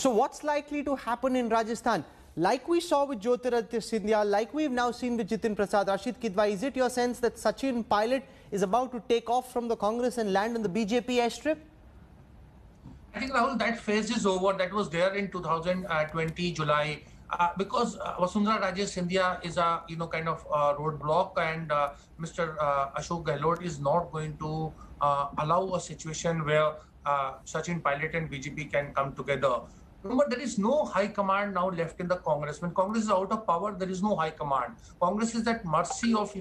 So what's likely to happen in Rajasthan? Like we saw with Jyotiraditya Scindia, like we've now seen with Jitin Prasad, Rashid Kidwai, is it your sense that Sachin Pilot is about to take off from the Congress and land on the BJP airstrip? I think, Rahul, that phase is over. That was there in 2020 July, because Vasundhara Raje Scindia is a kind of roadblock, and Mr. Ashok Gehlot is not going to allow a situation where Sachin Pilot and BJP can come together. Remember, there is no high command now left in the Congress. When Congress is out of power, there is no high command. Congress is at mercy of,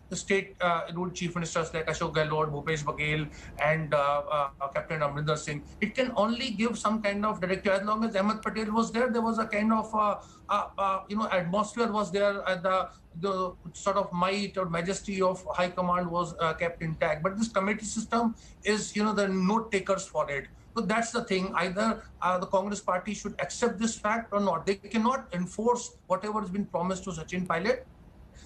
the state ruled chief ministers like Ashok Gehlot, Bhupesh Baghel, and Captain Amrinder Singh. It can only give some kind of directive. As long as Ahmed Patel was there, there was a kind of, atmosphere was there, and the sort of might or majesty of high command was kept intact. But this committee system is, there are note takers for it. So that's the thing. Either the Congress party should accept this fact or not. They cannot enforce whatever has been promised to Sachin Pilot.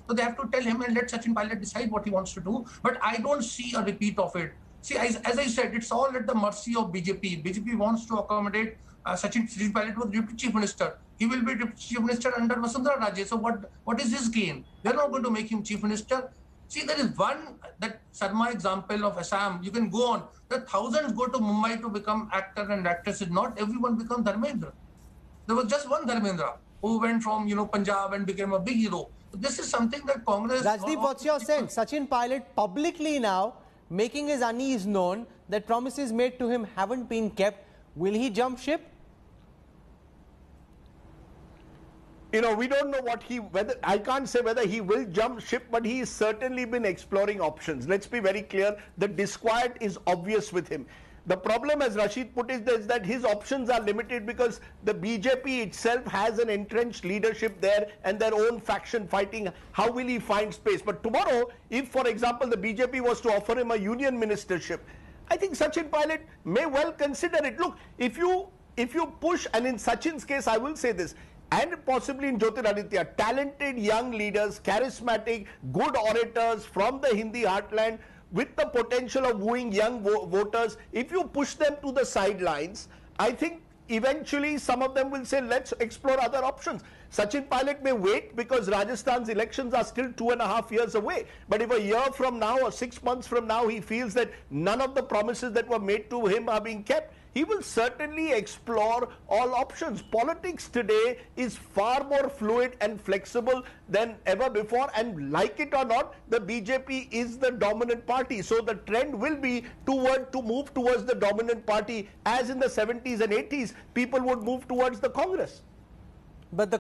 So they have to tell him and let Sachin Pilot decide what he wants to do. But I don't see a repeat of it. See, as I said, it's all at the mercy of BJP. BJP wants to accommodate Sachin Pilot with Deputy Chief Minister. He will be Deputy Chief Minister under Vasundhara Raje. So what is his gain? They're not going to make him Chief Minister. See, there is one, that Sarma example of Assam, you can go on. The thousands go to Mumbai to become actor and actresses. Not everyone becomes Dharmendra. There was just one Dharmendra who went from, Punjab and became a big hero. So this is something that Congress... Rajdeep, what's your sense? Sachin Pilot publicly now making his unease known that promises made to him haven't been kept. Will he jump ship? We don't know I can't say whether he will jump ship, but he's certainly been exploring options. Let's be very clear. The disquiet is obvious with him. The problem, as Rashid put it, is that his options are limited because the BJP itself has an entrenched leadership there and their own faction fighting. How will he find space? But tomorrow, if, for example, the BJP was to offer him a union ministership, I think Sachin Pilot may well consider it. Look, if you push, and in Sachin's case, I will say this, and possibly in Jyotiraditya, talented young leaders, charismatic, good orators from the Hindi heartland with the potential of wooing young voters, if you push them to the sidelines, I think eventually some of them will say, let's explore other options. Sachin Pilot may wait because Rajasthan's elections are still 2.5 years away. But if a year from now or 6 months from now he feels that none of the promises that were made to him are being kept, he will certainly explore all options. Politics today is far more fluid and flexible than ever before, and like it or not, the BJP is the dominant party. So the trend will be to move towards the dominant party, as in the 70s and 80s, people would move towards the Congress. But the